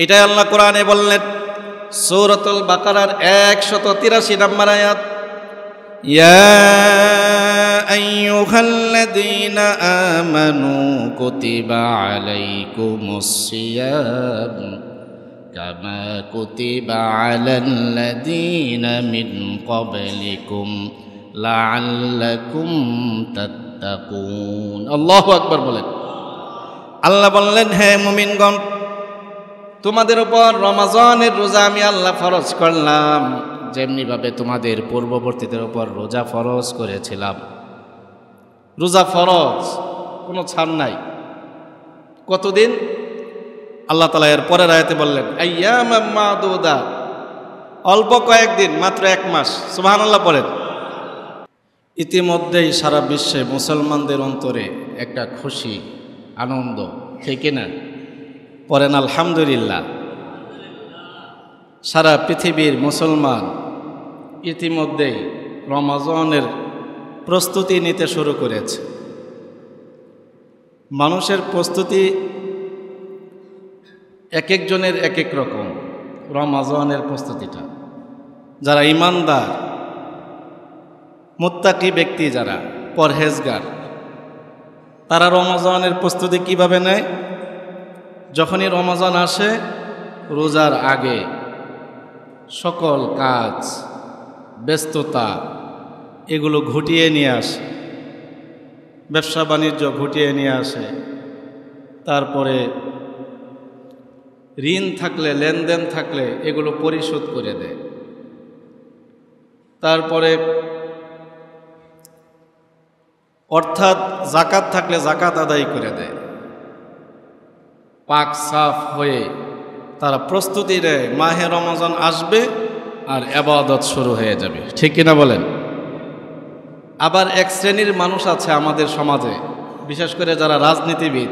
এটাই আল্লাহ কোরআনে বললেন সূরাতুল বাকারার 183 নম্বর আয়াত, ইয়া আইয়ুহাল্লাযীনা আমানু কুতিবা আলাইকুমুস সিয়াম কামা কুতিবা আলাল্লাযীনা মিন ক্বাবলিকুম লাআল্লাকুম তাত্তাকুন। আল্লাহু আকবার বলেন। আল্লাহ বললেন, হে মুমিনগণ, তোমাদের উপর রমজানের রোজা আমি আল্লাহ ফরজ করলাম, যেমনিভাবে তোমাদের পূর্ববর্তীদের উপর রোজা ফরজ করেছিলাম। রোজা ফরজ, কোনো ছাড় নাই। কতদিন? আল্লাহ তাআলা এর পরের আয়াতে বললেন আইয়ামাম মাদুদা, অল্প কয়েকদিন, মাত্র 1 মাস। সুবহানাল্লাহ বলেন। ইতিমধ্যেই সারা বিশ্বে মুসলমানদের অন্তরে একটা খুশি, আনন্দ, ঠিক না? পড়েন আলহামদুলিল্লাহ। সারা পৃথিবীর মুসলমান ইতিমধ্যেই রমজানের প্রস্তুতি নিতে শুরু করেছে। মানুষের প্রস্তুতি এক একজনের এক এক রকম। রমজানের প্রস্তুতিটা, যারা ঈমানদার মুত্তাকি ব্যক্তি, যারা পরহেজগার, তারা রমজানের প্রস্তুতি কিভাবে নেয়? যখনই রমজান আসে, রোজার আগে সকল কাজ, ব্যস্ততা এগুলো ঘুটিয়ে নিয়ে আসে, ব্যবসা বাণিজ্য ঘুটিয়ে নিয়ে আসে। তারপরে ঋণ থাকলে, লেনদেন থাকলে এগুলো পরিশোধ করে দেয়। তারপরে অর্থাৎ যাকাত থাকলে যাকাত আদায় করে দেয়। পাক সাফ হয়ে তারা প্রস্তুতি নেয়, মাহে রমজান আসবে আর ইবাদত শুরু হয়ে যাবে, ঠিক কিনা বলেন? আবার এক শ্রেণীর মানুষ আছে আমাদের সমাজে, বিশেষ করে যারা রাজনীতিবিদ,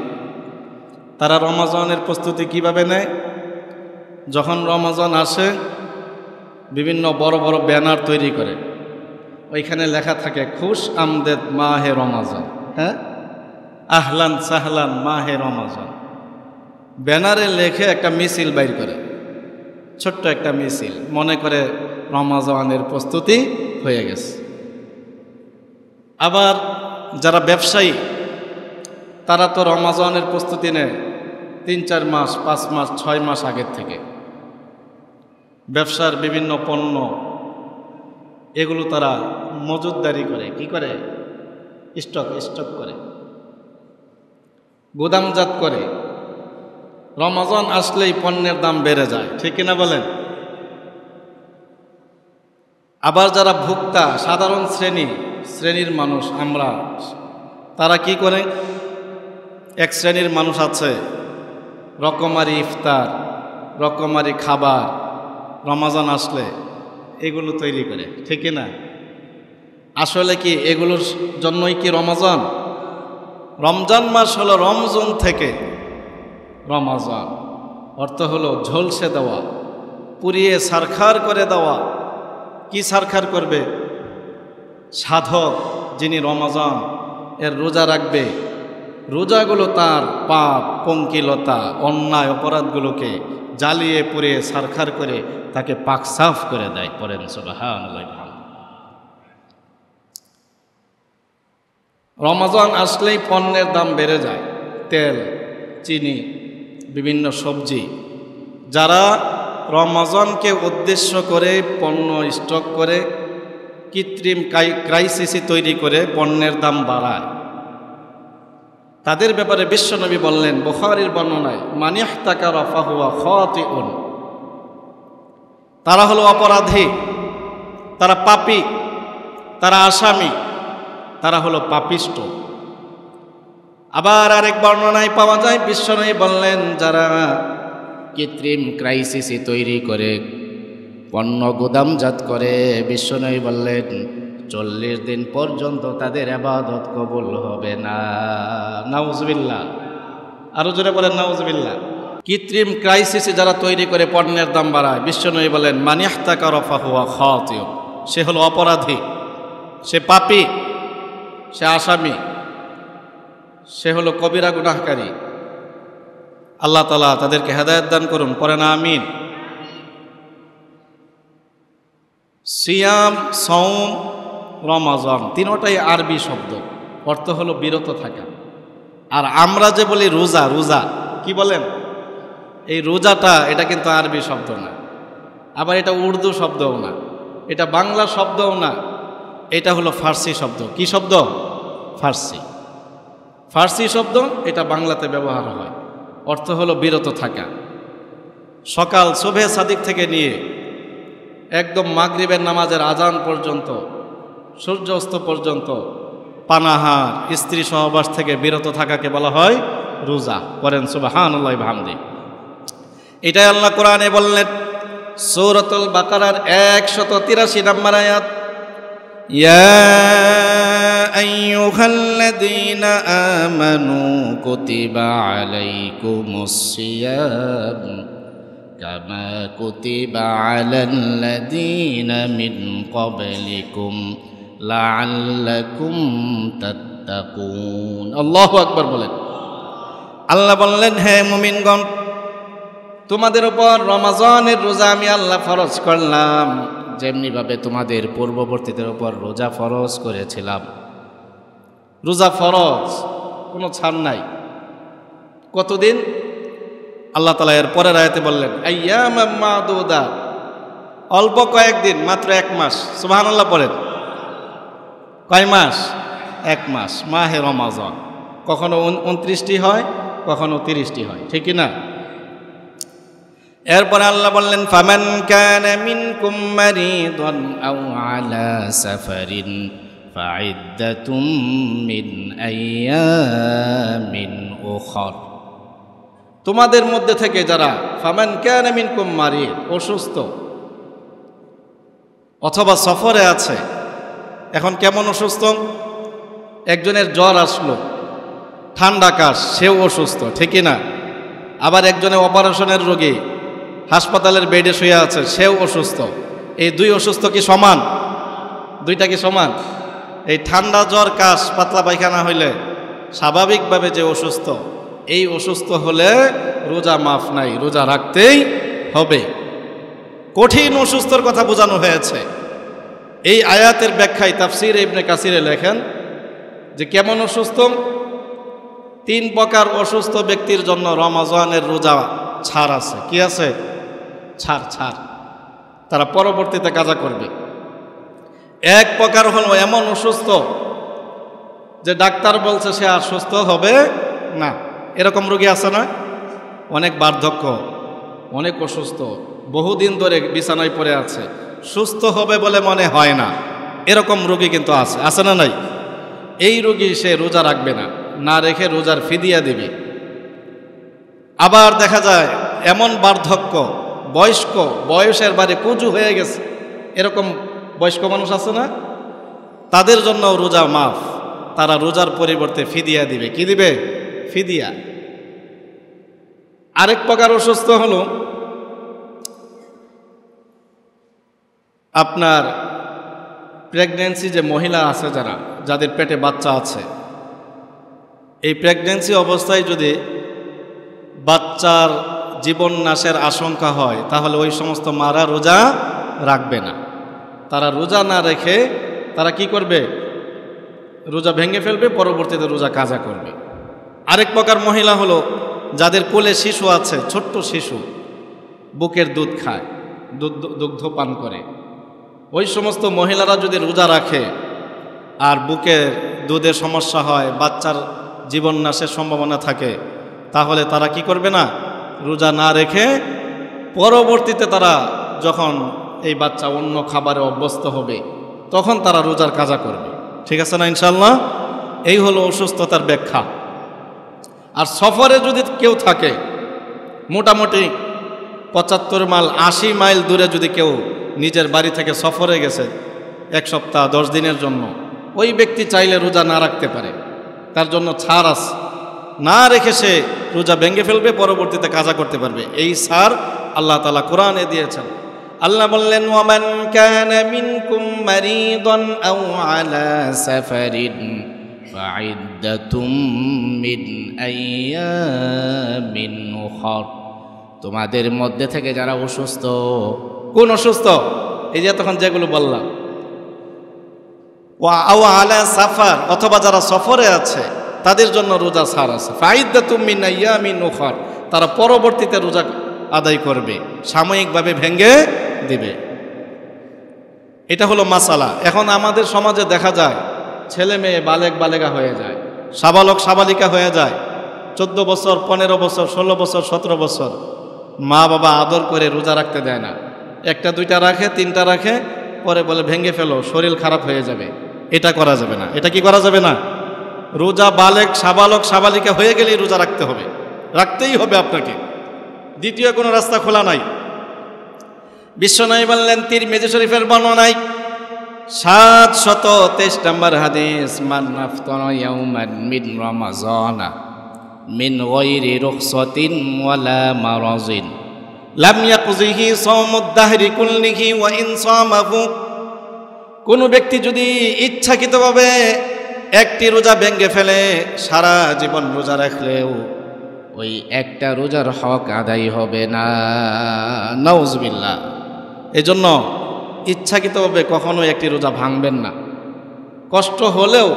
তারা রমজানের প্রস্তুতি কিভাবে নেয়? যখন রমজান আসে, বিভিন্ন বড় বড় ব্যানার তৈরি করে, ওইখানে লেখা থাকে খুশ আমদেদ মাহে রমজান, হ্যাঁ, আহলান সাহলান মাহে রমজান। ব্যানারে লেখে একটা মিছিল বাইর করে, ছোট্ট একটা মিছিল, মনে করে রমজানের প্রস্তুতি হয়ে গেছে। আবার যারা ব্যবসায়ী, তারা তো রমজানের প্রস্তুতি নেয় 3-4 মাস, 5 মাস, 6 মাস আগের থেকে। ব্যবসার বিভিন্ন পণ্য এগুলো তারা মজুতদারি করে, কি করে? স্টক করে, গোদামজাত করে। রমজান আসলেই পণ্যের দাম বেড়ে যায়, ঠিক কিনা বলেন? আবার যারা ভোক্তা, সাধারণ শ্রেণীর মানুষ আমরা, তারা কি করে? এক শ্রেণীর মানুষ আছে, রকমারি ইফতার, রকমারি খাবার রমজান আসলে এগুলো তৈরি করে, ঠিক না? আসলে কি এগুলোর জন্যই কি রমজান? রমজান মাস হলো রমজান থেকে রমজান, অর্থ হলো ঝলসে দেওয়া, পুড়িয়ে সারখার করে দেওয়া। কি সারখার করবে? সাধক যিনি রমজান এর রোজা রাখবে, রোজাগুলো তার পাপ, পঙ্কিলতা, অন্যায়, অপরাধগুলোকে জ্বালিয়ে পুড়িয়ে সারখার করে তাকে পাক সাফ করে দেয়। পড়েন সুবহানাল্লাহ। রমজান আসলেই পণ্যের দাম বেড়ে যায়, তেল, চিনি, বিভিন্ন সবজি। যারা রমজানকে উদ্দেশ্য করে পণ্য স্টক করে, কৃত্রিম ক্রাইসিস তৈরি করে পণ্যের দাম বাড়ায়, তাদের ব্যাপারে বিশ্বনবী বললেন বুখারীর বর্ণনায়, মান ইহতাকারা ফাহুয়া খাতিউন, তারা হলো অপরাধী, তারা পাপী, তারা আসামি, তারা হলো পাপিষ্ট। আবার আরেক বর্ণনায় পাওয়া যায়, বিশ্বনবী বললেন যারা কৃত্রিম ক্রাইসিস তৈরি করে পণ্য গোদামজাত করে, বিশ্বনবী বললেন 40 দিন পর্যন্ত তাদের ইবাদত কবুল হবে না। নাউজুবিল্লাহ। আরো জোরে বলেন নাউজুবিল্লাহ। কৃত্রিম ক্রাইসিস যারা তৈরি করে পণ্যের দাম বাড়ায়, বিশ্বনবী বলেন মান ইহতাকারা ফাহুয়া খাতিউ, সে হলো অপরাধী, সে পাপী, সে আসামি, সে হলো কবিরা গুনাহকারী। আল্লাহ তাআলা তাদেরকে হেদায়েত দান করুন, পড়েন আমিন। সিয়াম, সওম, রমাজান তিনটাই আরবি শব্দ, অর্থ হলো বিরত থাকা। আর আমরা যে বলি রোজা, রোজা কি বলেন? এই রোজাটা এটা কিন্তু আরবি শব্দ না, আবার এটা উর্দু শব্দও না, এটা বাংলা শব্দও না, এটা হলো ফার্সি শব্দ। কি শব্দ? ফার্সি। ফার্সি শব্দ, এটা বাংলাতে ব্যবহার হয়, অর্থ হলো বিরত থাকা। সকাল সুবহে সাদিক থেকে নিয়ে একদম মাগরিবের নামাজের আজান পর্যন্ত, সূর্য অস্ত পর্যন্ত পানাহার, স্ত্রী সহবাস থেকে বিরত থাকাকে বলা হয় রোজা। করেন সুবহানাল্লাহি ওয়া বিহামদিহি। এটাই আল্লাহ কোরআনে বললেন সূরাতুল বাকারার 183 নম্বর আয়াত, ইয়া আইয়ুহাল্লাযীনা আমানু কুতিবা আলাইকুমুস সিয়াম কামা কুতিবা আলাল্লাযীনা মিন ক্বাবলিকুম লাআল্লাকুম তাত্তাকুন। আল্লাহু আকবার বলেন। আল্লাহ বললেন, হে মুমিনগণ, তোমাদের উপর রমাজানের রোজা আমি আল্লাহ ফরজ করলাম, যেমনিভাবে তোমাদের পূর্ববর্তীদের উপর রোজা ফরজ করেছিলাম। রোজা ফরজ, কোনো ছাড় নাই। কতদিন? আল্লাহ তাআলা এর পরের আয়াতে বললেন আইয়ামাম মাদুদাত, অল্প কয়েকদিন, মাত্র 1 মাস। সুবহানাল্লাহ পড়েন। কয় মাস? 1 মাস। মাহে রমাজান কখনো 29টি হয়, কখনো 30টি হয়, ঠিক না? এরপরে আল্লাহ বললেন ফামান কানা মিনকুম মারিদান আও আলা সাফারিন ফাইদ্দাতুম মিন আইয়ামিন উখর। তোমাদের মধ্যে থেকে যারা ফামান কানা মিনকুম মারিদ, অসুস্থ অথবা সফরে আছে। এখন কেমন অসুস্থ? একজনের জ্বর আসলো, ঠান্ডা কাশ, সেও অসুস্থ, ঠিক না? আবার একজনের অপারেশনের রোগী, হাসপাতালের বেডে শুয়ে আছে, সেও অসুস্থ। এই দুই অসুস্থ কি সমান? দুইটা কি সমান? এই ঠান্ডা, জ্বর, কাশ, পাতলা পায়খানা হইলে স্বাভাবিকভাবে যে অসুস্থ, এই অসুস্থ হলে রোজা মাফ নাই, রোজা রাখতেই হবে। কঠিন অসুস্থর কথা বোঝানো হয়েছে। এই আয়াতের ব্যাখ্যায় তাফসীর ইবনে কাসিরে লেখেন যে কেমন অসুস্থ? 3 প্রকার অসুস্থ ব্যক্তির জন্য রমাজানের রোজা ছাড় আছে। কি আছে? ছাড়। তারা পরবর্তীতে কাজা করবে। এক প্রকার হলো এমন অসুস্থ যে ডাক্তার বলছে সে আর সুস্থ হবে না, এরকম রোগী আছে না? অনেক বার্ধক্য, অনেক অসুস্থ, বহুদিন ধরে বিছানায় পড়ে আছে, সুস্থ হবে বলে মনে হয় না, এরকম রোগী কিন্তু আছে না নাই? এই রোগী সে রোজা রাখবে না, না রেখে রোজার ফিদিয়া দেবে। আবার দেখা যায় এমন বার্ধক্য, বয়স্ক, বয়সের বারে কুজু হয়ে গেছে, এরকম বয়স্ক মানুষ আছে না? তাদের জন্য রোজা মাফ, তারা রোজার পরিবর্তে ফিদিয়া দিবে। কি দিবে? ফিদিয়া। আরেক প্রকার অসুস্থ হলো আপনার প্রেগন্যান্সি, যে মহিলা আছে যাদের পেটে বাচ্চা আছে, এই প্রেগন্যান্সি অবস্থায় যদি বাচ্চার জীবন নাশের আশঙ্কা হয়, তাহলে ওই সমস্ত মারা রোজা রাখবে না। তারা রোজা না রেখে তারা কি করবে? রোজা ভেঙে ফেলবে, পরবর্তীতে রোজা কাজা করবে। আরেক প্রকার মহিলা হলো যাদের কোলে শিশু আছে, ছোট্ট শিশু, বুকের দুধ খায়, দুগ্ধ পান করে। ওই সমস্ত মহিলারা যদি রোজা রাখে আর বুকে দুধের সমস্যা হয়, বাচ্চার জীবন নাশের সম্ভাবনা থাকে, তাহলে তারা কি করবে না? রোজা না রেখে পরবর্তীতে তারা যখন এই বাচ্চা অন্য খাবারে অভ্যস্ত হবে, তখন তারা রোজার কাজা করবে। ঠিক আছে না ইনশাল্লাহ? এই হলো অসুস্থতার ব্যাখ্যা। আর সফরে যদি কেউ থাকে, মোটামুটি 75 মাইল 80 মাইল দূরে যদি কেউ নিজের বাড়ি থেকে সফরে গেছে 1 সপ্তাহ 10 দিনের জন্য, ওই ব্যক্তি চাইলে রোজা না রাখতে পারে, তার জন্য ছাড় আছে। না রেখে সে রোজা ভেঙে ফেলবে, পরবর্তীতে কাজা করতে পারবে। এই ছাড় আল্লাহ তাআলা কোরআনে দিয়েছেন। আল্লাহ বললেন ওয়ামান কানা মিনকুম মারিদান আও আলা সাফারিন ফাইদ্দাতুম মিন আইয়ামিন উখর, তোমাদের মধ্যে থেকে যারা অসুস্থ। কোন অসুস্থ? এই যে তখন যেগুলো বললাম। আও আলা সাফার, অথবা যারা সফরে আছে তাদের জন্য রোজা ছাড় আছে। ফাইদ্দাতুম মিন আইয়ামিন উখর, তারা পরবর্তীতে রোজা আদায় করবে, সাময়িকভাবে ভেঙে দিবে। এটা হলো মাসালা। এখন আমাদের সমাজে দেখা যায় ছেলে মেয়ে বালেগা হয়ে যায়, সাবালক সাবালিকা হয়ে যায়, 14 বছর 15 বছর 16 বছর 17 বছর, মা বাবা আদর করে রোজা রাখতে দেয় না। একটা দুইটা রাখে, তিনটা রাখে, পরে বলে ভেঙে ফেলো, শরীর খারাপ হয়ে যাবে। এটা করা যাবে না। এটা কি করা যাবে না? রোজা বালেগ সাবালক সাবালিকা হয়ে গেলেই রোজা রাখতে হবে, রাখতেই হবে আপনাকে, দ্বিতীয় কোনো রাস্তা খোলা নাই। বিশ্বনবী বললেন, তিরমিজি শরীফের বর্ণনায় 723 নম্বর হাদিস, মান আফতারা ইয়াওমান মিন রমাযানা মিন গায়রি রুখসাতিন ওয়ালা মারাজিন লাম ইয়াকযিহি সাওমুদ দাহরি কুল্লিহি ওয়া ইন সামাহু, কোন ব্যক্তি যদি ইচ্ছাকৃতভাবে একটি রোজা ভেঙে ফেলে, সারা জীবন রোজা রাখলেও ওই একটা রোজার হক আদায় হবে না। নাউজুবিল্লাহ। এজন্য ইচ্ছাকৃতভাবে কখনো একটি রোজা ভাঙবেন না। কষ্ট হলেও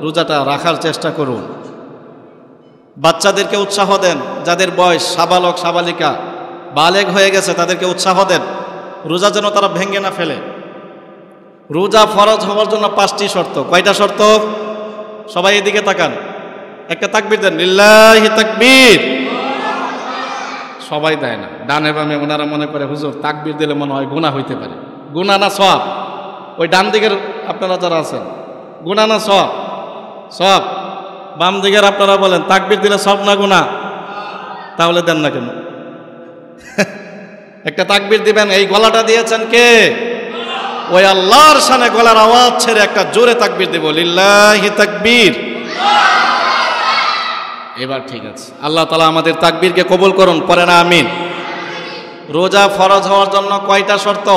রোজাটা রাখার চেষ্টা করুন। বাচ্চাদেরকে উৎসাহ দেন, যাদের বয়স সাবালক সাবালিকা বালেগ হয়ে গেছে তাদেরকে উৎসাহ দেন, রোজা যেন তারা ভেঙে না ফেলে। রোজা ফরজ হওয়ার জন্য 5টি শর্ত। কয়টা শর্ত? সবাই এদিকে তাকান, একটা তাকবীর দেন, লিল্লাহি তাকবীর। সবাই দেয় না, ডানে বামে ওনারা মনে করে হুজুর তাকবীর দিলে মনে হয় গুনাহ হইতে পারে। গুনাহ না সওয়াব? ওই ডান দিকের আপনারা যারা আছেন, গুনাহ না সওয়াব? সওয়াব। বাম দিকের আপনারা বলেন তাকবীর দিলে সওয়াব না গুনাহ? তাহলে দেন না কেন? একটা তাকবীর দিবেন। এই গলাটা দিয়েছেন কে? ওই আল্লাহর শানে গলার আওয়াজ ছেড়ে একটা জোরে তাকবীর দেব, লিল্লাহি তাকবীর। এবার ঠিক আছে। আল্লাহ তাআলা আমাদের তাকবীরকে কবুল করুন, পড়েন আমিন। রোজা ফরজ হওয়ার জন্য কয়টা শর্ত?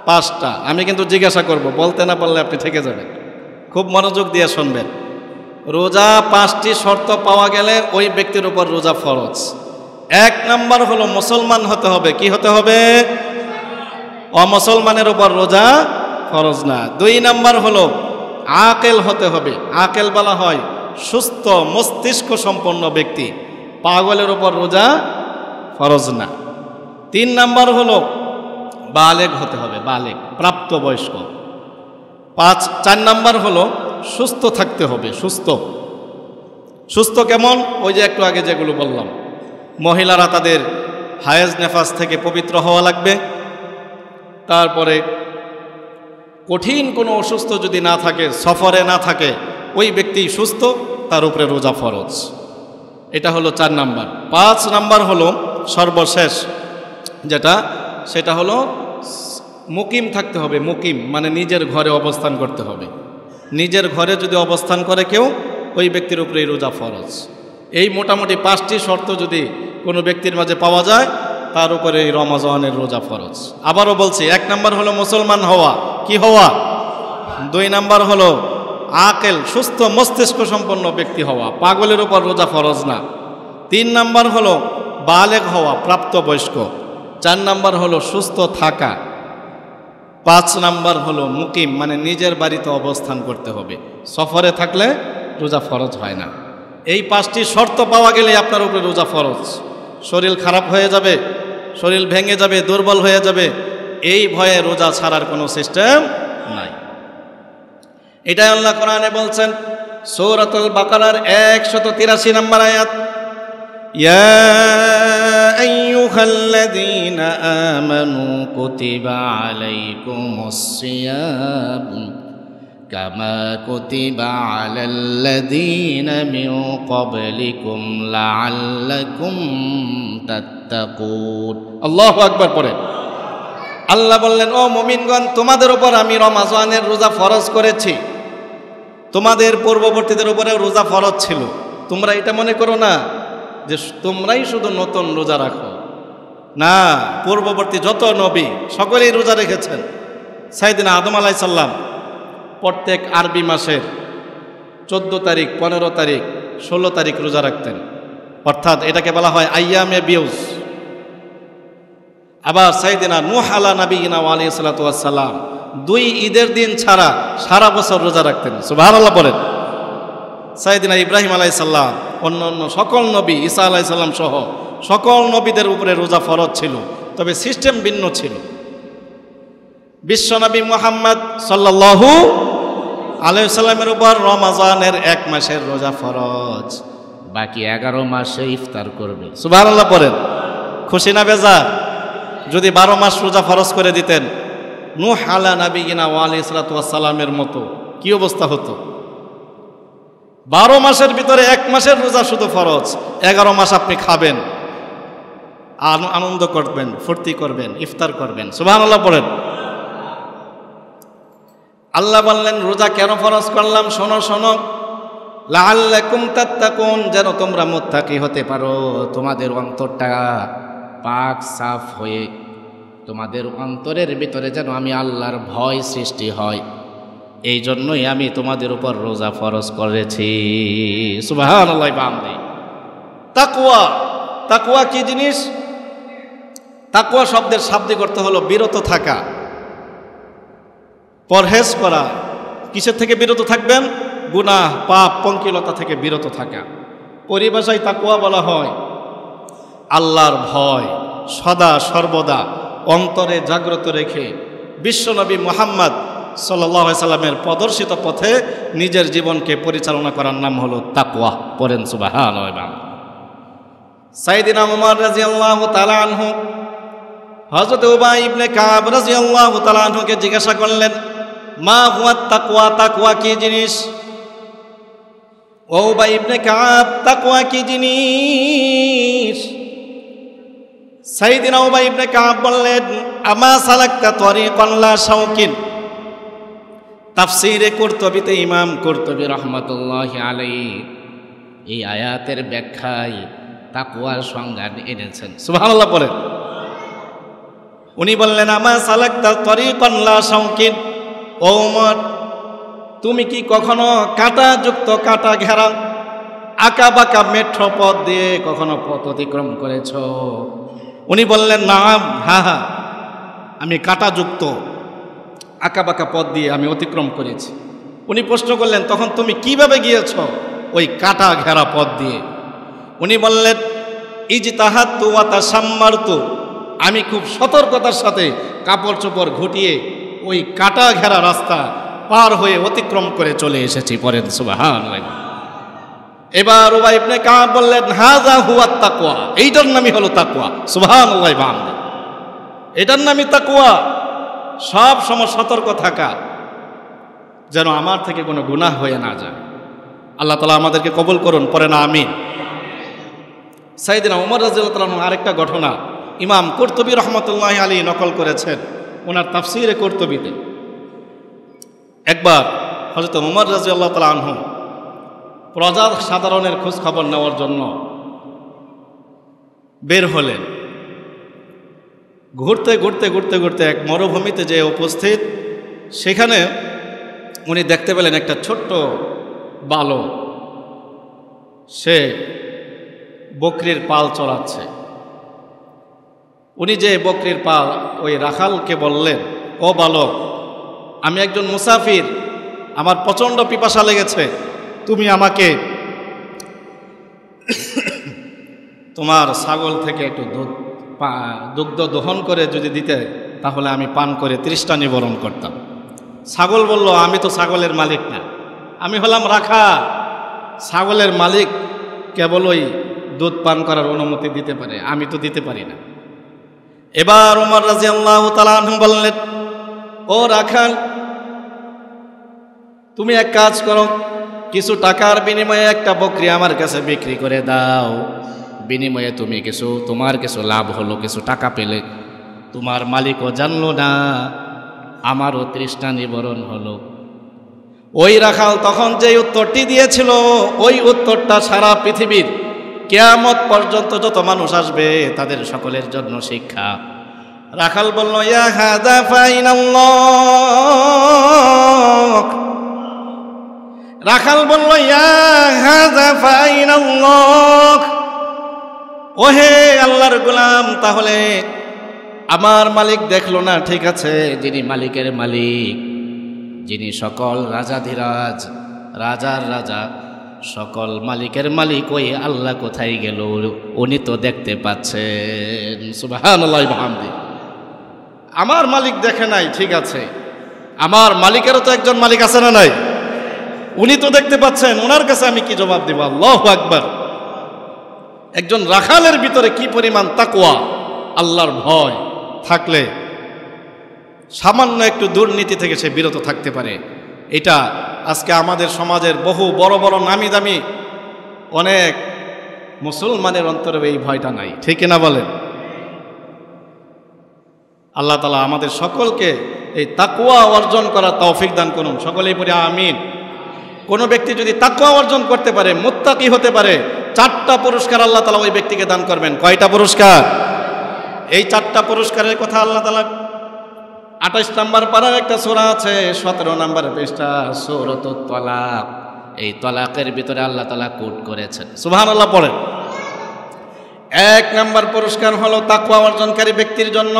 5টা। আমি কিন্তু জিজ্ঞাসা করব, বলতে না পারলে আপনি থেকে যাবেন। খুব মনোযোগ দিয়ে শুনবেন। রোজা 5টি শর্ত পাওয়া গেলে ওই ব্যক্তির উপর রোজা ফরজ। 1 নাম্বার হলো মুসলমান হতে হবে। কি হতে হবে? অমুসলমানের উপর রোজা ফরজ না। 2 নাম্বার হলো আকেল হতে হবে। আকেল বলা হয় সুস্থ মস্তিষ্ক সম্পন্ন ব্যক্তি, পাগলের উপর রোজা ফরজ না। 3 নাম্বার হলো বালেগ হতে হবে, বালেগ প্রাপ্তবয়স্ক। 4 নাম্বার হলো সুস্থ থাকতে হবে। সুস্থ কেমন? ওই যে একটু আগে যেগুলো বললাম, মহিলারা তাদের হায়েজ নেফাস থেকে পবিত্র হওয়া লাগবে। তারপরে কঠিন কোনো অসুস্থ যদি না থাকে, সফরে না থাকে, ওই ব্যক্তি সুস্থ, তার উপরে রোজা ফরজ। এটা হলো 4 নাম্বার। 5 নাম্বার হলো সর্বশেষ যেটা, সেটা হলো মুকিম থাকতে হবে। মুকিম মানে নিজের ঘরে অবস্থান করতে হবে। নিজের ঘরে যদি অবস্থান করে কেউ, ওই ব্যক্তির উপরে রোজা ফরজ। এই মোটামুটি 5টি শর্ত যদি কোনো ব্যক্তির মাঝে পাওয়া যায়, তার উপরে এই রমজানের রোজা ফরজ। আবারও বলছি, 1 নাম্বার হলো মুসলমান হওয়া। কি হওয়া? 2 নাম্বার হলো আকেল, সুস্থ মস্তিষ্ক সম্পন্ন ব্যক্তি হওয়া, পাগলের উপর রোজা ফরজ না। 3 নাম্বার হলো বালেগ হওয়া, প্রাপ্তবয়স্ক। 4 নাম্বার হলো সুস্থ থাকা। 5 নাম্বার হলো মুকিম মানে নিজের বাড়িতে অবস্থান করতে হবে। সফরে থাকলে রোজা ফরজ হয় না। এই 5টি শর্ত পাওয়া গেলে আপনার উপরে রোজা ফরজ। শরীর খারাপ হয়ে যাবে, শরীর ভেঙে যাবে, দুর্বল হয়ে যাবে, এই ভয়ে রোজা ছাড়ার কোনো সিস্টেম নাই। এটাই আল্লাহ কোরআনে বলছেন, সূরাতুল বাকারার 183 নম্বর আয়াত, ইয়া আইয়ুহাল্লাযীনা আমানু কুতিবা আলাইকুমুস সিয়াম কামা কুতিবা আলাল্লাযীনা মিন ক্বাবলিকুম লাআল্লাকুম তাত্তাকুন। আল্লাহু আকবার পড়ে। আল্লাহ বললেন, ও মুমিনগণ, তোমাদের উপর আমি রমজানের রোজা ফরজ করেছি। তোমাদের পূর্ববর্তীদের উপরে রোজা ফরজ ছিল। তোমরা এটা মনে করো না যে তোমরাই শুধু নতুন রোজা রাখো। না, পূর্ববর্তী যত নবী সকলেই রোজা রেখেছেন। সাইয়েদনা আদম আলাইহিস সালাম প্রত্যেক আরবি মাসের 14 তারিখ, 15 তারিখ, 16 তারিখ রোজা রাখতেন, অর্থাৎ এটাকে বলা হয় আইয়ামে বিউজ। আবার সাইয়েদিনা নূহ আলা নবিয়িনা ওয়া আলাইহিস সালাতু ওয়াস সালাম 2 ঈদের দিন ছাড়া সারা বছর রোজা রাখতেন। সুবহানাল্লাহ বলেন। সাইয়েদিনা ইব্রাহিম আলাইহিস সালাম, অন্যান্য সকল নবী, ঈসা আলাইহিস সালাম সহ সকল নবীদের উপরে রোজা ফরজ ছিল, তবে সিস্টেম ভিন্ন ছিল। বিশ্বনবী মুহাম্মদ সাল্লাল্লাহু আলাইহি সাল্লামের উপর রমজানের 1 মাসের রোজা ফরজ, বাকি 11 মাসে ইফতার করবে। সুবহানাল্লাহ পড়েন। খুশি না বেজার? যদি 12 মাস রোজা ফরজ করে দিতেন নূহ আলা নবিয়িনা ওয়া আলাইহিস সালাতু ওয়াস সালামের মতো কি অবস্থা হতো? 12 মাসের ভিতরে 1 মাসের রোজা শুধু ফরজ, 11 মাস আপনি খাবেন, আনন্দ করবেন, ফুর্তি করবেন, ইফতার করবেন। সুবহানাল্লাহ পড়েন। আল্লাহ বললেন রোজা কেন ফরজ করলাম? শোনো শোনো, লাআল্লাকুম তাত্তাকুন, যেন তোমরা মুত্তাকি হতে পারো, তোমাদের অন্তরটা পাক সাফ হয়ে তোমাদের অন্তরের ভিতরে যেন আমি আল্লাহর ভয় সৃষ্টি হয়, এই জন্যই আমি তোমাদের উপর রোজা ফরজ করেছি। সুবহানাল্লাহ। বামদি তাকওয়া। তাকওয়া কি জিনিস? তাকওয়া শব্দের শাব্দিক অর্থ হলো বিরত থাকা, পরহেজ করা। কিসের থেকে বিরত থাকবেন? গুনাহ, পাপ, পঙ্কিলতা থেকে বিরত থাকা। পরিভাষায় তাকওয়া বলা হয় আল্লাহর ভয় সদা সর্বদা অন্তরে জাগ্রত রেখে বিশ্বনবী মুহাম্মদ সাল্লাল্লাহু আলাইহি সাল্লামের প্রদর্শিত পথে নিজের জীবনকে পরিচালনা করার নাম হলো তাকওয়া। পড়েন সুবহানাল্লাহ। সাইয়েদিনা উমর রাদিয়াল্লাহু তাআলা আনহু হযরত উবাই ইবনে কাব রাদিয়াল্লাহু তাআলা আনহুকে জিজ্ঞাসা করলেন, মা হুয়া তাকওয়া? তাকওয়া কি জিনিস? ও উবাই ইবনে কাব, তাকওয়া কি জিনিস? সাইয়েদিনা উবাই ইবনে কাব বললেন, আমা সালাকতা তরিকান লা শাওকিন। তাফসীরে কুরতুবীতে ইমাম কুরতুবী রাহমাতুল্লাহি আলাইহি এই আয়াতের ব্যাখ্যায় তাকওয়ার সংজ্ঞা এনেছেন। সুবহানাল্লাহ বলেন। উনি বললেন, আমা সালাকতা তরিকান লা শাওকিন, ও উমর তুমি কি কখনো কাঁটাযুক্ত, কাঁটা ঘেরা, আঁকা বাঁকা মেঠো পথ দিয়ে কখনো পথ অতিক্রম করেছ? উনি বললেন, নাম, হ্যাঁ হ্যাঁ, আমি কাঁটাযুক্ত আঁকা বাঁকা পথ দিয়ে আমি অতিক্রম করেছি। উনি প্রশ্ন করলেন, তখন তুমি কিভাবে গিয়েছ ওই কাঁটা ঘেরা পথ দিয়ে? উনি বললেন, ইজতাহাদতু ওয়া তাসাম্মারতু, আমি খুব সতর্কতার সাথে কাপড় চোপড় ঘুটিয়ে ওই কাঁটা ঘেরা রাস্তা পার হয়ে অতিক্রম করে চলে এসেছি। পড়েন সুবহানাল্লাহ। এবার উবাই ইবনে কাব বললেন, হাযা হুয়া তাকওয়া, এইটার নামই হলো তাকওয়া। সুবহানাল্লাহ। বান্দা, এটার নামই তাকওয়া। সব সময় সতর্ক থাকা যেন আমার থেকে কোনো গুনাহ হয়ে না যায়। আল্লাহ তাআলা আমাদেরকে কবুল করুন। পড়েন আমিন। সাইয়েদিনা উমর রাদিয়াল্লাহু তাআলা আরেকটা ঘটনা ইমাম কুরতুবী রাহমাতুল্লাহি আলাইহি নকল করেছেন ওনার তাফসীরে কুরতুবীতে। একবার হযরত উমর রাদিয়াল্লাহু তাআলা আনহু প্রজা সাধারণের খোঁজ খবর নেওয়ার জন্য বের হলেন। ঘুরতে ঘুরতে ঘুরতে ঘুরতে এক মরুভূমিতে যে উপস্থিত, সেখানে উনি দেখতে পেলেন একটা ছোট্ট বালক, সে বকরির পাল চড়াচ্ছে। উনি যে বকরির পাল, ওই রাখালকে বললেন, ও বালক, আমি একজন মুসাফির, আমার প্রচণ্ড পিপাসা লেগেছে, তুমি আমাকে তোমার ছাগল থেকে একটু দুগ্ধ দহন করে যদি দিতে, তাহলে আমি পান করে তৃষ্ণা নিবারণ করতাম। ছাগল বলল, আমি তো ছাগলের মালিক না, আমি হলাম রাখা। ছাগলের মালিক কেবল ওই দুধ পান করার অনুমতি দিতে পারে, আমি তো দিতে পারি না। এবার উমর রাদিয়াল্লাহু তাআলা আনহু বললেন, ও রাখাল, তুমি এক কাজ করো, কিছু টাকার বিনিময়ে একটা বকরি আমার কাছে বিক্রি করে দাও। বিনিময়ে তুমি তোমার কিছু লাভ হলো, কিছু টাকা পেলে, তোমার মালিকও জানলো না, আমারও তৃষ্ণা নিবারণ হলো। ওই রাখাল তখন যে উত্তরটি দিয়েছিল, ওই উত্তরটা সারা পৃথিবীর কিয়ামত পর্যন্ত যত মানুষ আসবে তাদের সকলের জন্য শিক্ষা। রাখাল বলল, ইয়া হাযা ফাইনাল্লাহ, রাখাল বলল, ইয়া হাযা ফাইনাল্লাহ, ওহে আল্লাহর গোলাম, তাহলে আমার মালিক দেখলো না? ঠিক আছে, যিনি মালিকের মালিক, যিনি সকল রাজাধিরাজ, রাজার রাজা, সকল মালিকের মালিক, ওই আল্লাহ কোথায় গেল? উনি তো দেখতে পাচ্ছেন। সুবহানাল্লাহ ওয়া বিহামদিহি। আমার মালিক দেখে নাই, ঠিক আছে, আমার মালিকেরও তো একজন মালিক আছে না নাই? উনি তো দেখতে পাচ্ছেন, ওনার কাছে আমি কি জবাব দেব? আল্লাহু আকবার। একজন রাখালের ভিতরে কি পরিমাণ তাকওয়া, আল্লাহর ভয় থাকলে সামান্য একটু দুর্নীতি থেকে সে বিরত থাকতে পারে। এটা আজকে আমাদের সমাজের বহু বড় বড় নামি দামি অনেক মুসলমানের অন্তরে এই ভয়টা নাই, ঠিক না বলেন? আল্লাহ তাআলা আমাদের সকলকে এই তাকওয়া অর্জন করার তৌফিক দান করুন। সকলেই পড়ি আমিন। কোনো ব্যক্তি যদি তাকওয়া অর্জন করতে পারে, মুত্তাকি হতে পারে, 4টা পুরস্কার আল্লাহ তাআলা ওই ব্যক্তিকে দান করবেন। কয়টা পুরস্কার? এই 4টা পুরস্কারের কথা আল্লাহ তাআলা 28 নম্বর পারার একটা সূরা আছে, 17 নম্বর পৃষ্ঠা, সূরাতুত তালাক। এই তালাকের ভিতরে আল্লাহ তাআলা কোট করেছেন। সুবহানাল্লাহ পড়েন। 1 নম্বর পুরস্কার হলো তাকওয়া অর্জনকারী ব্যক্তির জন্য।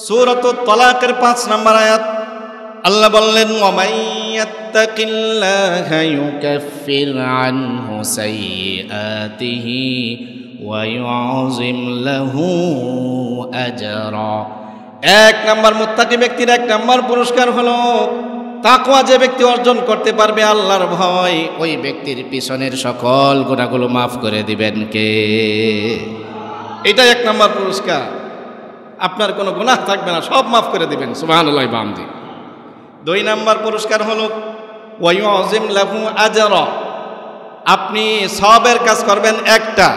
সূরাতুত তালাকের 5 নম্বর আয়াত আল্লাহ বললেন, ওয়া মাইয়াত্তাকিল্লাহা ইউকাফির আনহু সাইয়্যাতিহি ওয়া ইউযিম লাহু আজরা। 1 নম্বর মুত্তাকি ব্যক্তির 1 নম্বর পুরস্কার হলো তাকওয়া যে ব্যক্তি অর্জন করতে পারবে, আল্লাহর ভয়, ওই ব্যক্তির পিছনের সকল গুনাহগুলো মাফ করে দিবেন কে? এটা 1 নম্বর পুরস্কার। আপনার কোনো গুনাহ থাকবে না, সব মাফ করে দিবেন। সুবহানাল্লাহ ওয়া বিহামদিহি। 2 নম্বর পুরস্কার হলো ওয়া ইউযিম লাহু আজরা। আপনি সওয়াবের কাজ করবেন একটা,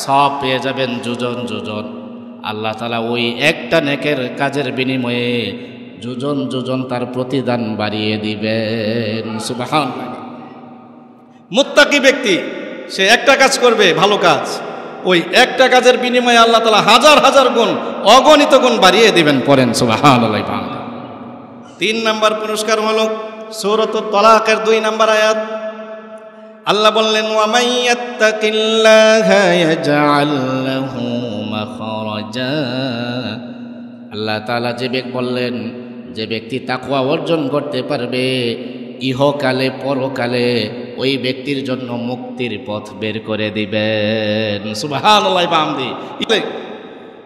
সব পেয়ে যাবেন যোজন যোজন। আল্লাহ তাআলা ওই একটা নেকের কাজের বিনিময়ে যোজন যোজন তার প্রতিদান বাড়িয়ে দিবেন। সুবহানাল্লাহ। মুত্তাকি ব্যক্তি সে একটা কাজ করবে, ভালো কাজ, ওই একটা কাজের বিনিময়ে আল্লাহ তাআলা হাজার হাজার গুণ, অগণিত গুণ বাড়িয়ে দিবেন। পড়েন সুবহানাল্লাহ। 3 নম্বর পুরস্কার হলো সূরাতুত তালাকের 2 নম্বর আয়াত আল্লাহ বললেন, ওয়া মাইয়াত্তাকিল্লাহা ইয়াজআল লাহু মাখরাজা। আল্লাহ তাআলা বললেন, যে ব্যক্তি তাকওয়া অর্জন করতে পারবে, ইহকালে পরকালে ওই ব্যক্তির জন্য মুক্তির পথ বের করে দিবেন। সুবহানাল্লাহ ওয়া বিহামদিহি।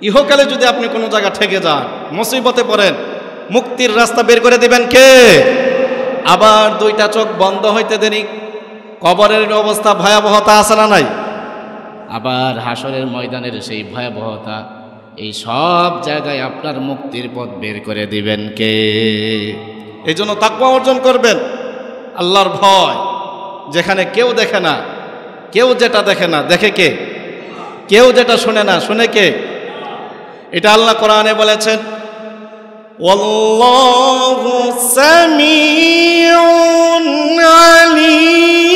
ইহকালে যদি আপনি কোনো জায়গা ঠেকে যান, মুসিবতে পড়েন, মুক্তির রাস্তা বের করে দিবেন কে? আবার 2টা চোখ বন্ধ হইতে দেরি, কবরের অবস্থা ভয়াবহতা আছে না নাই? আবার হাসরের ময়দানের সেই ভয়াবহতা, এই সব জায়গায় আপনার মুক্তির পথ বের করে দিবেন কে? এই জন্য তাকওয়া অর্জন করবেন, আল্লাহর ভয়, যেখানে কেউ দেখে না, কেউ যেটা দেখে না দেখে কে? কেউ যেটা শুনে না শুনে কে? এটা আল্লাহ কোরআনে বলেছেন, ওয়াল্লাহু সামিউন আলীম।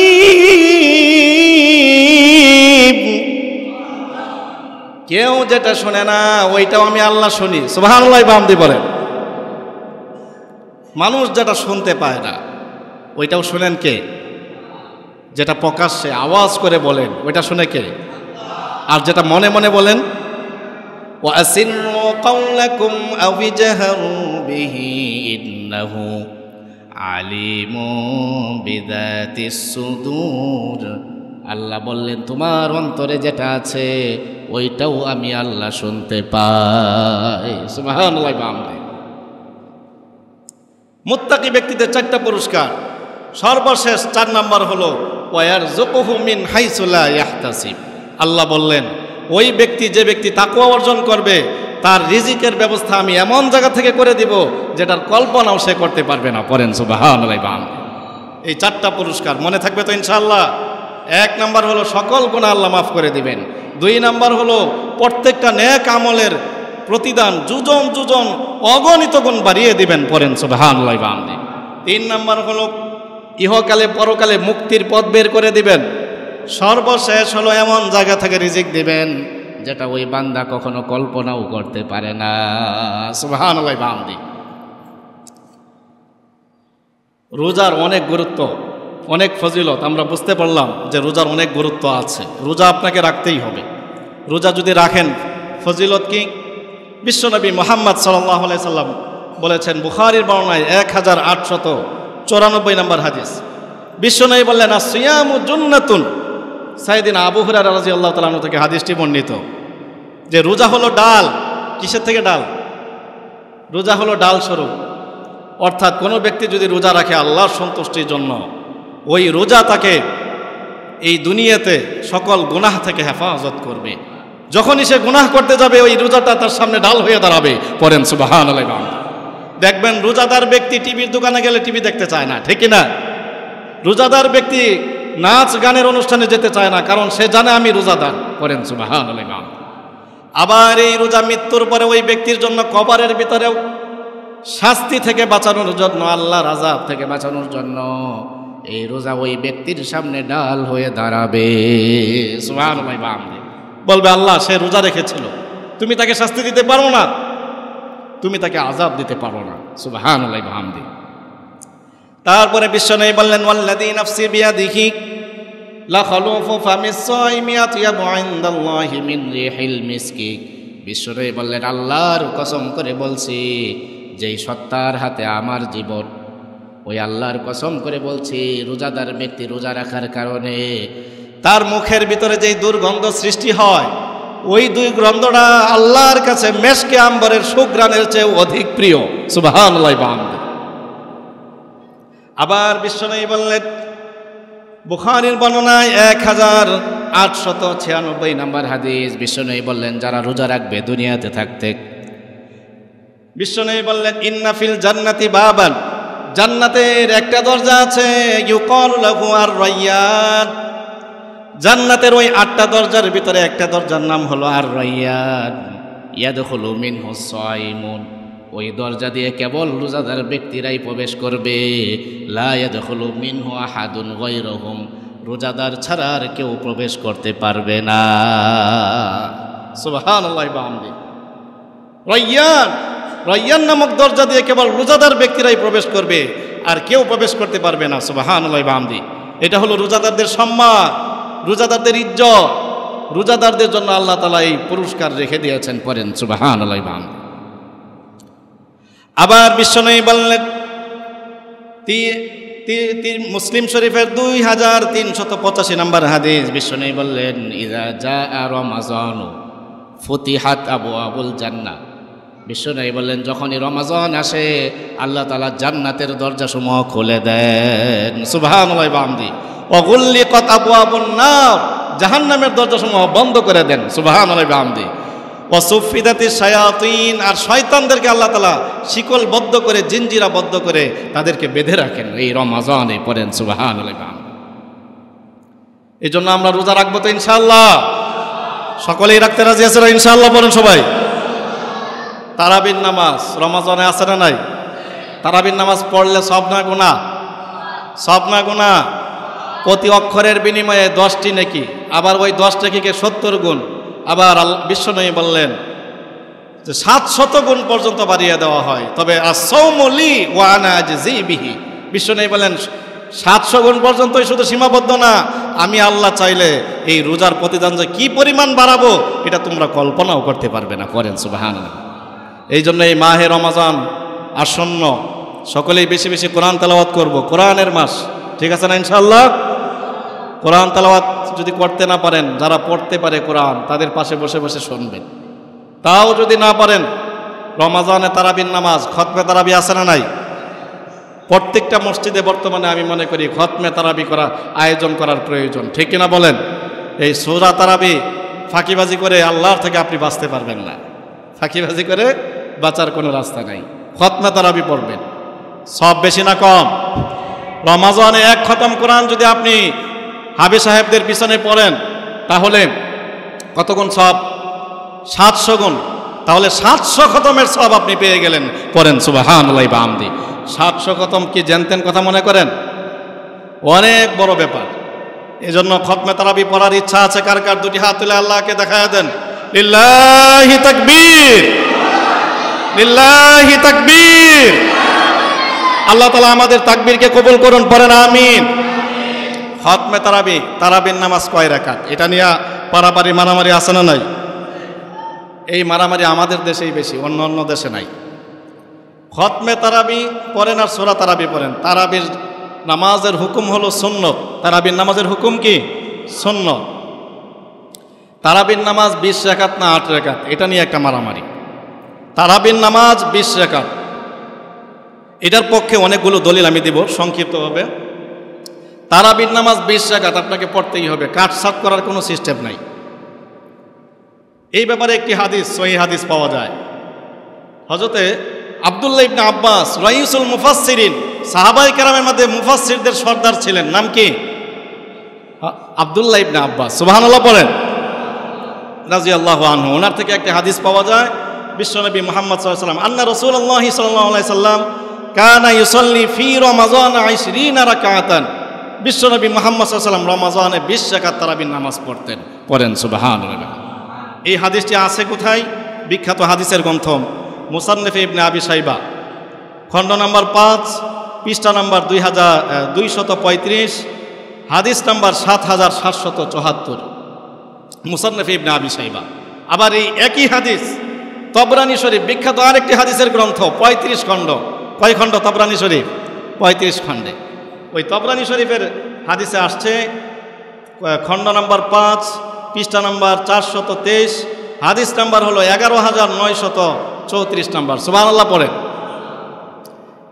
কেউ যেটা শুনে না ওইটাও আমি আল্লাহ শুনি। সুবহানাল্লাহ বামদি বলেন। মানুষ যেটা শুনতে পায় না ওইটাও শুনেন কে? যেটা প্রকাশ্যে আওয়াজ করে বলেন ওইটা শুনে কে? আর যেটা মনে মনে বলেন, وَأَسِرُّوا قَوْلَكُمْ أَوْ اجْهَرُوا بِهِ إِنَّهُ عَلِيمٌ بِذَاتِ الصُّدُورِ। আল্লাহ বললেন, তোমার অন্তরে যেটা আছে ওইটাও আমি আল্লাহ শুনতে পাই। সুবহানাল্লাহ। মুত্তাকি ব্যক্তিদের 4টা পুরস্কার। সর্বশেষ 4 নম্বর হলো ওয়ায়ারযুকুহু মিন হাইসু লা ইয়াহতাসিব। আল্লাহ বললেন, ওই ব্যক্তি, যে ব্যক্তি তাকওয়া অর্জন করবে, তার রিজিকের ব্যবস্থা আমি এমন জায়গা থেকে করে দিব যেটার কল্পনাও সে করতে পারবে না। পড়েন সুবহানাল্লাহ। এই 4টা পুরস্কার মনে থাকবে তো ইনশাআল্লাহ? 1 নম্বর হলো সকল গুনাহ আল্লাহ মাফ করে দিবেন। 2 নম্বর হলো প্রত্যেকটা নেক আমলের প্রতিদান যোজন যোজন অগণিত গুণ বাড়িয়ে দিবেন। পড়েন সুবহানাল্লাহ। 3 নম্বর হলো ইহকালে পরকালে মুক্তির পথ বের করে দিবেন। সর্বশেষ হলো এমন জায়গা থেকে রিজিক দিবেন যেটা ওই বান্দা কখনো কল্পনাও করতে পারে না। সুবহানাল্লাহ। রোজার অনেক গুরুত্ব, অনেক ফজিলত আমরা বুঝতে পারলাম যে রোজার অনেক গুরুত্ব আছে। রোজা আপনাকে রাখতেই হবে। রোজা যদি রাখেন ফজিলত কি? বিশ্বনবী মুহাম্মদ সাল্লাল্লাহু আলাইহি সাল্লাম বলেছেন, বুখারীর বর্ণনায় 1894 নম্বর হাদিস, বিশ্বনবী বললেন, আসিয়ামু জুন্নাতুন। সাইয়েদিনা আবু হুরায়রা রাদিয়াল্লাহু তাআলা আনহু থেকে হাদিসটি বর্ণিত যে রোজা হলো ডাল। কিসের থেকে ডাল? রোজা হলো ডাল স্বরূপ। অর্থাৎ কোনো ব্যক্তি যদি রোজা রাখে আল্লাহর সন্তুষ্টির জন্য, ওই রোজা তাকে এই দুনিয়াতে সকল গুনাহ থেকে হেফাজত করবে। যখনই সে গুনাহ করতে যাবে ওই রোজাটা তার সামনে ডাল হয়ে দাঁড়াবে। পড়েন সুবহানাল্লাহ। দেখবেন রোজাদার ব্যক্তি টিভির দোকানে গেলে টিভি দেখতে চায় না, ঠিক না? রোজাদার ব্যক্তি নাচ গানের অনুষ্ঠানে যেতে চায় না, কারণ সে জানে আমি রোজাদার। পড়েন সুবহানাল্লাহ। আবার এই রোজা মৃত্যুর পরে ওই ব্যক্তির জন্য কবরের ভিতরেও শাস্তি থেকে বাঁচানোর জন্য, আল্লাহর আযাব থেকে বাঁচানোর জন্য এই রোজা ওই ব্যক্তির সামনে ডাল হয়ে দাঁড়াবে। সুবহানাল্লাহ। বলবে, আল্লাহ সে রোজা রেখেছিল, তুমি তাকে শাস্তি দিতে পারো না, তুমি তাকে আযাব দিতে পারো না। সুবহানাল্লাহ বিহামদি। তারপরে বিশ্বনবী বললেন, ওয়াল্লাযী নাফসি বিয়াদিহি লা খালুফু ফামিস সাইমি আতয়াবু ইনদাল্লাহি মিন রিহিল মিসকি। বিশ্বনবী বললেন, আল্লাহর কসম করে বলছি, যেই সত্তার হাতে আমার জীবন, ওই আল্লাহর কসম করে বলছি, রোজাদার ব্যক্তি রোজা রাখার কারণে তার মুখের ভিতরে যেই দুর্গন্ধ সৃষ্টি হয়, ওই দুর্গন্ধটা আল্লাহর কাছে মেশকে আম্বরের সুঘ্রাণের চেয়ে অধিক প্রিয়। সুবহানাল্লাহ বিহামদি। আবার বিশ্বনবী বললেন, বুখারীর বর্ণনায় 1896 নম্বর হাদিস, বিশ্বনবী বললেন, যারা রোজা রাখবে দুনিয়াতে থাকতে, বিশ্বনবী বললেন, ইন্না ফিল জান্নাতি বাবান, জান্নাতের একটা দরজা আছে, ইউকালু লাহু আর-রায়্যান। জান্নাতের ওই 8টা দরজার ভিতরে একটা দরজার নাম হলো আর-রায়্যান। ইয়াদখুলু মিনহু সাইমুন, ওই দরজা দিয়ে কেবল রোজাদার ব্যক্তিরাই প্রবেশ করবে। লা ইয়াদখুলু মিনহু আহাদুন গায়রুহুম, রোজাদার ছাড়া আর কেউ প্রবেশ করতে পারবে না। সুবহানাল্লাহ বিহামদি। রায়্যান, রায়্যান নামক দরজা দিয়ে কেবল রোজাদার ব্যক্তিরাই প্রবেশ করবে, আর কেউ প্রবেশ করতে পারবে না। সুবহানাল্লাহ বিহামদি। এটা হলো রোজাদারদের সম্মান, রোজাদারদের ইজ্জত, রোজাদারদের জন্য আল্লাহ তাআলা এই পুরস্কার রেখে দিয়েছেন। পড়েন সুবহানাল্লাহ বিহামদি। আবার বিশ্বনবী বললেন, মুসলিম শরীফের 2385 নম্বর হাদিস, বিশ্বনবী বললেন, ইযা জাআ রমাযানু ফুতিহাত আবওয়াবুল জান্নাহ। বিশ্বনবী বললেন, যখনই রমাজান আসে আল্লাহ তাআলা জান্নাতের দরজাসমূহ খুলে দেন। সুবহানাল্লাহ বিহামদি। ওয়া গুল্লিকাত আবওয়াবুন নার, জাহান্নামের দরজাসমূহ বন্ধ করে দেন। সুবহানাল্লাহ বিহামদি। ওয়া সুফিদাতিশ শায়াতিন, আর শয়তানদেরকে আল্লাহ তাআলা শিকলবদ্ধ করে, জিনজিরাবদ্ধ করে তাদেরকে বেঁধে রাখেন এই রমাজানে। পড়েন সুবহানাল্লাহ বিহামদি। এই জন্য আমরা রোজা রাখবো তো ইনশাআল্লাহ? সকলেই রাখতে রাজি আছে ইনশাআল্লাহ? বলেন সবাই। তারাবির নামাজ রমাজানে আছে না নাই? তারাবির নামাজ পড়লে সব না গুনাহ? সব না গুনাহ? প্রতি অক্ষরের বিনিময়ে 10টি নেকি, আবার ওই 10 নেকিকে 70 গুণ। আবার বিশ্বনবী বললেন যে 700 গুণ পর্যন্ত বাড়িয়ে দেওয়া হয়। তবে as-সাওমু লি ওয়া আনা আজজি বিহি, বিশ্বনবী বলেন 700 গুণ পর্যন্তই শুধু সীমাবদ্ধ না, আমি আল্লাহ চাইলে এই রোজার প্রতিদান যে কি পরিমাণ বাড়াবো এটা তোমরা কল্পনাও করতে পারবে না। করেন সুবহানাল্লাহ। এই জন্য এই মাহে রমাজান আসন্ন, সকলেই বেশি বেশি কোরআন তেলাওয়াত করব। কোরআনের মাস, ঠিক আছে না ইনশাআল্লাহ? কোরআন তেলাওয়াত যদি করতে না পারেন, যারা পড়তে পারে কোরআন তাদের পাশে বসে বসে শুনবেন। তাও যদি না পারেন, রমাজানে তারাবির নামাজ, খতমে তারাবি আছে না নাই? প্রত্যেকটা মসজিদে বর্তমানে আমি মনে করি খতমে তারাবি করা আয়োজন করার প্রয়োজন, ঠিক কিনা বলেন? এই সূরা তারাবি ফাঁকিবাজি করে আল্লাহর থেকে আপনি বাঁচতে পারবেন না। ফাঁকিবাজি করে বাঁচার কোনো রাস্তা নাই। খতমে তারাবি পড়বেন, সব বেশি না কম? রমাজানে 1 খতম কোরআন যদি আপনি হাবি সাহেবদের পিছনে পড়েন তাহলে কত গুণ সব? 700 গুণ। তাহলে 700 খতমের সব আপনি পেয়ে গেলেন। পড়েন সুবহানাল্লাহ বিহামদি। 700 খতম কি জানতেন কথা মনে করেন? অনেক বড় ব্যাপার। এজন্য খতমে তারাবি পড়ার ইচ্ছা আছে কার কার? দুটি হাত তুলে আল্লাহকে দেখায় দেন। লিল্লাহি তাকবীর, লিল্লাহি তাকবীর। আল্লাহ তাআলা আমাদের তাকবীরকে কবুল করুন। পড়েন আমিন। খতমে তারাবি, তারাবির নামাজ কয় রাকাত? এটা নিয়ে পারাপারি মারামারি আছে না নাই? এই মারামারি আমাদের দেশেই বেশি, অন্য অন্য দেশে নাই। খতমে তারাবি পড়েন আর সূরা তারাবি পড়েন। তারাবির নামাজের হুকুম হলো সুন্নত। তারাবির নামাজের হুকুম কি? সুন্নত। তারাবির নামাজ 20 রাকাত না 8 রাকাত, এটা নিয়ে একটা মারামারি। তারাবির নামাজ 20 রাকাত, এটার পক্ষে অনেকগুলো দলিল আমি দিব সংক্ষিপ্তভাবে। তারাবির নামাজ 20 রাকাত আপনাকে পড়তেই হবে, কাটছাট করার কোনো সিস্টেম নাই। এই ব্যাপারে একটি হাদিস, সহিহ হাদিস পাওয়া যায়। হযরতে আব্দুল্লাহ ইবনে আব্বাস রাইসুল মুফাসসিরিন, সাহাবায়ে কেরামের মধ্যে মুফাসসিরদের সর্দার ছিলেন, নাম কি? আব্দুল্লাহ ইবনে আব্বাস, সুবহানাল্লাহ বলেন, রাদিয়াল্লাহু আনহু। ওনার থেকে একটা হাদিস পাওয়া যায়, বিশ্বনবী মুহাম্মদ সাল্লাল্লাহু আলাইহি ওয়াসাল্লাম, আন্না রাসূলুল্লাহি সাল্লাল্লাহু আলাইহি সাল্লাম কানা ইউসাল্লি ফি রমাযান 20 রাকাতান। বিশ্বনবী মুহাম্মদ সাল্লাল্লাহু আলাইহি ওয়াসাল্লাম রমাযানে 20 রাকাত তারাবির নামাজ পড়তেন। পড়েন সুবহানাল্লাহ। এই হাদিসটি আছে কোথায়? বিখ্যাত হাদিসের গ্রন্থ মুসান্নিফ ইবনে আবি শাইবা, খণ্ড নাম্বার 5, পৃষ্ঠা নাম্বার 2235, হাদিস নাম্বার 7774, মুসান্নিফ ইবনে আবি শাইবা। আবার এই একই হাদিস তবরানী শরীফ, বিখ্যাত আরেকটি হাদিসের গ্রন্থ, 35 খণ্ড। কয় খণ্ড তবরানী শরীফ? 35 খণ্ডে। ওই তবরানী শরীফের হাদিসে আসছে, খণ্ড নাম্বার 5, পৃষ্ঠা নাম্বার 423, হাদিস নাম্বার হলো 11934 নাম্বার। সুবহানাল্লাহ পড়ে।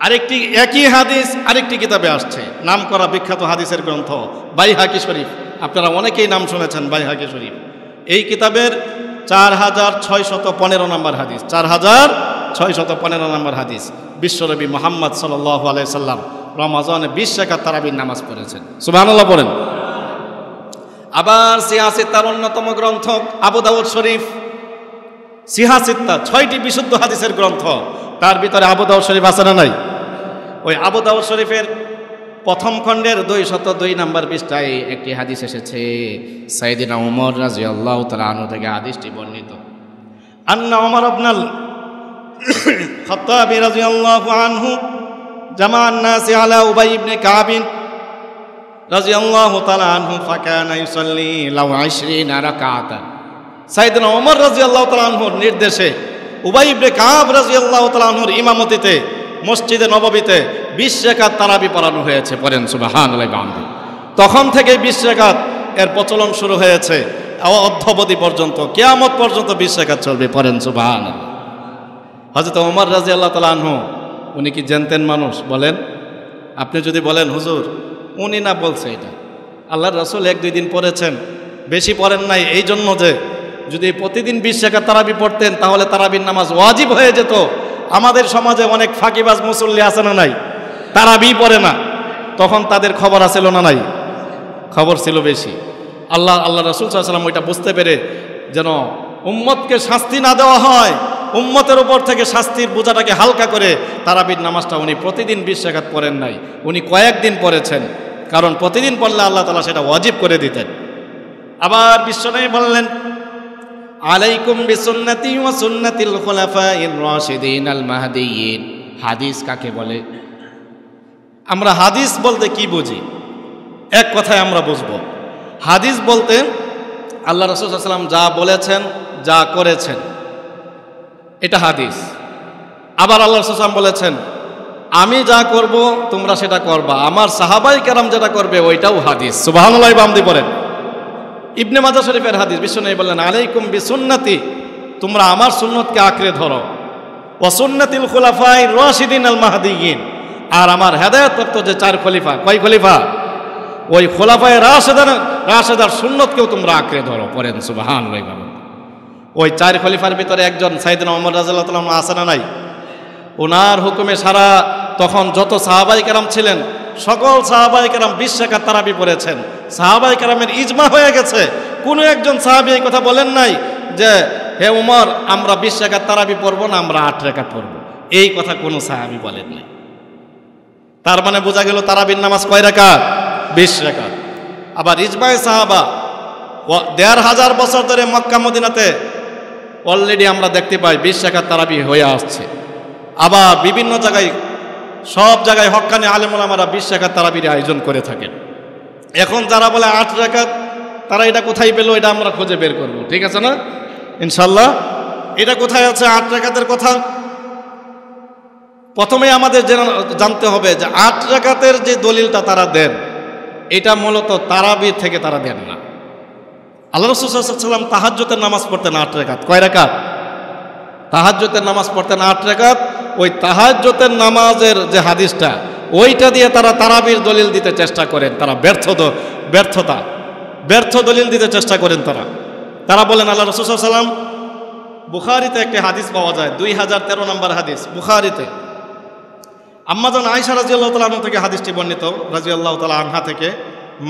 আরেকটি একই হাদিস আরেকটি কিতাবে আসছে, নাম করা বিখ্যাত হাদিসের গ্রন্থ বাইহাকি শরীফ। আপনারা অনেকেই নাম শুনেছেন বাইহাকি শরীফ। এই কিতাবের 4615 নম্বর হাদিস, 4615 নম্বর হাদিস, বিশ্বনবী মুহাম্মদ সাল্লাল্লাহু আলাইহি সাল্লাম রমাযানে 20 রাকাত তারাবির নামাজ পড়েছেন। সুবহানাল্লাহ পড়েন। আবার সিহাসিত্তার অন্যতম গ্রন্থ আবু দাউদ শরীফ, সিহাসিত্তা 6টি বিশুদ্ধ হাদিসের গ্রন্থ, তার ভিতরে আবু দাউদ শরীফ আছে না নাই? ওই আবু দাউদ শরীফের প্রথম খণ্ডের 202 নম্বর পৃষ্ঠায় একটি হাদিস এসেছে, সাইয়েদিনা ওমর রাদিয়াল্লাহু তাআলা আনহু থেকে হাদিসটি বর্ণিত। আন্না ওমর ইবনুল খাত্তাব রাদিয়াল্লাহু আনহু জামাআন নাসি আলা উবাই ইবনে কাব রাদিয়াল্লাহু তাআলা আনহু ফাকানা ইউসাল্লি লাউ 20 রাকাতান। সাইয়েদিনা ওমর রাদিয়াল্লাহু তাআলা আনহুর নির্দেশে উবাই ইবনে কাব রাদিয়াল্লাহু তাআলা আনহুর ইমামতিতে মসজিদে নববীতে 20 রাকাত তারাবি পড়ানো হয়েছে। পড়েন সুবহানাল্লাহ। তখন থেকে 20 রাকাত এর প্রচলন শুরু হয়েছে, অদ্যাবধি পর্যন্ত, কিয়ামত পর্যন্ত 20 রাকাত চলবে। পড়েন সুবহানাল্লাহ। হযরত ওমর রাদিয়াল্লাহু তাআলা আনহু উনি কি জানতেন মানুষ? বলেন। আপনি যদি বলেন হুজুর উনি না বলছে, এটা আল্লাহর রাসূল 1-2 দিন পড়েছেন, বেশি পড়েন নাই, এই জন্য যে যদি প্রতিদিন 20 রাকাত তারাবি পড়তেন তাহলে তারাবির নামাজ ওয়াজিব হয়ে যেত। আমাদের সমাজে অনেক ফাঁকিবাজ মুসল্লি আছে না নাই? তারাবি পড়ে না, তখন তাদের খবর আছিল না নাই? খবর ছিল বেশি। আল্লাহ রাসূল সাল্লাল্লাহু আলাইহি ওয়াসাল্লাম ওইটা বুঝতে পেরে যেন উম্মতকে শাস্তি না দেওয়া হয়, উম্মতের উপর থেকে শাস্তির বোঝাটাকে হালকা করে তারাবির নামাজটা উনি প্রতিদিন 20 রাকাত পড়েন নাই, উনি কয়েকদিন পড়েছেন, কারণ প্রতিদিন পড়লে আল্লাহ তাআলা সেটা ওয়াজিব করে দিতেন। আবার বিশ্বনবী বললেন, আলাইকুম বিসুন্নতি ওয়া সুন্নাতিল খুলাফাইর রাশিদিন আল মাহদিয়িন। হাদিস কাকে বলে? আমরা হাদিস বলতে কি বুঝি? এক কথায় আমরা বুঝবো, হাদিস বলতে আল্লাহ রাসূল সাল্লাল্লাহু আলাইহি ওয়াসাল্লাম যা বলেছেন, যা করেছেন, এটা হাদিস। আবার আল্লাহ রাসূল সাল্লাল্লাহু আলাইহি ওয়াসাল্লাম বলেছেন, আমি যা করব তোমরা সেটা করবা, আমার সাহাবায়ে কেরাম যেটা করবে ওইটাও হাদিস। সুবহানাল্লাহ। বামদি পড়েন। ইবনে মাজাহ শরীফের হাদিস, বিশ্বনবী বললেন, আলাইকুম বিসুন্নতি, তোমরা আমার সুন্নতকে আঁকড়ে ধরো, ওয়া সুন্নাতিল খুলাফাইর রাশিদিন আল মাহদিয়িন, আর আমার হেদায়েতপ্রাপ্ত যে 4 খলিফা, কয় খলিফা? ওই খোলাফায়ে রাশেদার সুন্নতকেও তোমরা আঁকড়ে ধরো। পড়েন সুবহানাল্লাহ। ওই 4 খলিফার ভিতরে একজন সাইয়েদনা ওমর রাদিয়াল্লাহু তাআলা আনহু আছে না নাই? ওনার হুকুমে সারা তখন যত সাহাবায়ে কেরাম ছিলেন সকল সাহাবায়ে কেরাম 20 রাকাত তারাবি পড়েছেন। সাহাবায়ে কেরামের ইজমা হয়ে গেছে, কোনো একজন সাহাবী এই কথা বলেন নাই যে হে ওমর আমরা 20 রাকাত তারাবি পড়ব না, আমরা 8 রাকাত পড়ব, এই কথা কোনো সাহাবী বলেন নাই। তার মানে বোঝা গেল তারাবির নামাজ কয় রাকাত? 20 রাকাত। আবার ইজমায়ে সাহাবা 1500 বছর ধরে মক্কা মদিনাতে অলরেডি আমরা দেখতে পাই 20 রাকাত তারাবি হয়ে আসছে। আবার বিভিন্ন জায়গায়, সব জায়গায় হক্কানি আলেম ওলামারা 20 রাকাত তারাবির আয়োজন করে থাকেন। এখন যারা বলে 8 রাকাত, তারা এটা কোথায় পেলো এটা আমরা খুঁজে বের করব, ঠিক আছে না ইনশাল্লাহ? এটা কোথায় আছে 8 রাকাতের কথা? প্রথমে আমাদের জানতে হবে যে 8 রাকাতের যে দলিলটা তারা দেন, এটা মূলত তারাবির থেকে তারা দেন না। আল্লাহ রাসূল সাল্লাল্লাহু আলাইহি ওয়াসাল্লাম তাহাজ্জুদের নামাজ পড়তেন 8 রাকাত। কয় রাকাত? তাহাজ্জুদের নামাজ পড়তেন 8 রাকাত। ওই তাহাজ্জুদের নামাজের যে হাদিসটা, ওইটা দিয়ে তারা তারাবির দলিল দিতে চেষ্টা করেন। তারা ব্যর্থ দলিল দিতে চেষ্টা করেন। তারা বলেন আল্লাহ রাসূল সাল্লাল্লাহু আলাইহি ওয়াসাল্লাম, বুখারীতে একটি হাদিস পাওয়া যায়, 2013 নম্বর হাদিস বুখারীতে। আম্মাজান আয়েশা রাদিয়াল্লাহু তাআলা আনহা থেকে হাদিসটি বর্ণিত, রাদিয়াল্লাহু তাআলা আনহা থেকে,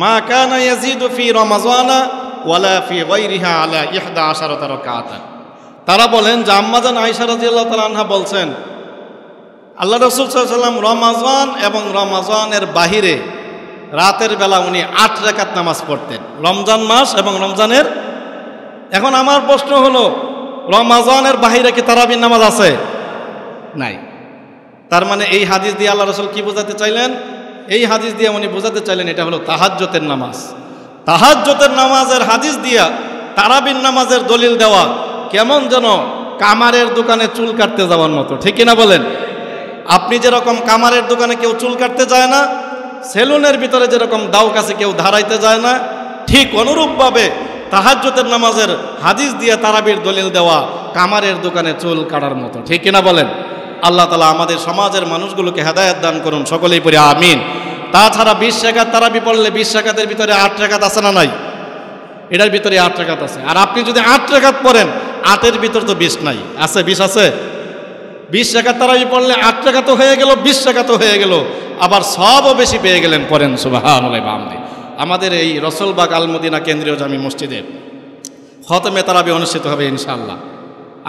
মা কানা ইয়াজিদু ফি রমাযানা ওয়ালা ফি গায়রিহা আলা 11 রাকাতান। তারা বলেন যে আম্মাজান আয়েশা রাদিয়াল্লাহু তাআলা আনহা বলছেন, আল্লাহ রাসূল সাল্লাল্লাহু আলাইহি ওয়াসাল্লাম রমাযান এবং রমাযানের বাহিরে রাতের বেলা উনি 8 রাকাত নামাজ পড়তেন, রমজান মাস এবং রমজানের। এখন আমার প্রশ্ন হলো, রমাযানের বাহিরে কি তারাবির নামাজ আছে? নাই। তার মানে এই হাদিস দিয়ে আল্লাহ রাসূল কি বোঝাতে চাইলেন? এই হাদিস দিয়ে উনি বোঝাতে চাইলেন এটা হলো তাহাজ্জুদের নামাজ। তাহাজ্জুদের নামাজের হাদিস দিয়া তারাবির নামাজের দলিল দেওয়া কেমন যেন কামারের দোকানে চুল কাটতে যাওয়ার মতো, ঠিক কিনা বলেন? আপনি যেরকম কামারের দোকানে কেউ চুল কাটতে যায় না, সেলুনের ভিতরে যেরকম দাও কাছে কেউ ধারাইতে যায় না, ঠিক অনুরূপভাবে তাহাজ্জুদের নামাজের হাদিস দিয়ে তারাবির দলিল দেওয়া কামারের দোকানে চুল কাটার মতো, ঠিক কিনা বলেন? আল্লাহ তাআলা আমাদের সমাজের মানুষগুলোকে হেদায়েত দান করুন, সকলেই পড়ি আমিন। তাছাড়া 20 রাকাত তারাবি পড়লে 20 রাকাতের ভিতরে 8 রাকাত আছে না নাই? এটার ভিতরে 8 রাকাত আছে। আর আপনি যদি 8 রাকাত পড়েন, 8-এর ভিতর তো 20 নাই, আছে 20 আছে। 20 রাকাত তারাবি পড়লে 8 রাকাতও হয়ে গেল, 20 রাকাতও হয়ে গেল, আবার সবও বেশি পেয়ে গেলেন। পড়েন সুবহানাল্লাহ বিহামদি। আমাদের এই রসুলবাগ আল মদিনা কেন্দ্রীয় জামি মসজিদে খতমে তারাবি অনুষ্ঠিত হবে ইনশাআল্লাহ।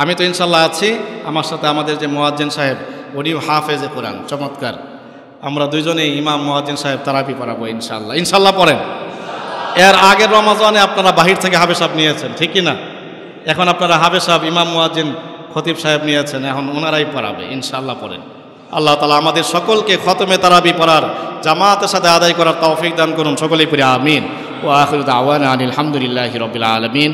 আমি তো ইনশাআল্লাহ আছি, আমার সাথে আমাদের যে মুয়াজ্জিন সাহেব, উনিও হাফেজে কোরআন, চমৎকার। আমরা দুইজনেই ইমাম মুয়াজ্জিন সাহেব তারাবি পড়াবো ইনশাআল্লাহ। ইনশাআল্লাহ পড়েন। এর আগের রমাজানে আপনারা বাহির থেকে হাফেজ সাহেব নিয়েছেন, ঠিক কি না? এখন আপনারা হাফেজ সাহেব, ইমাম মুয়াজ্জিন, খতিব সাহেব নিয়েছেন, এখন ওনারাই পড়াবে ইনশাআল্লাহ। পড়েন। আল্লাহ তাআলা আমাদের সকলকে খতমে তারাবি পড়ার জামাতের সাথে আদায় করার তৌফিক দান করুন, সকলেই পড়ি আমিন। ওয়া আখিরু দাওয়ানা আনিল হামদুলিল্লাহি রাব্বিল আলামিন।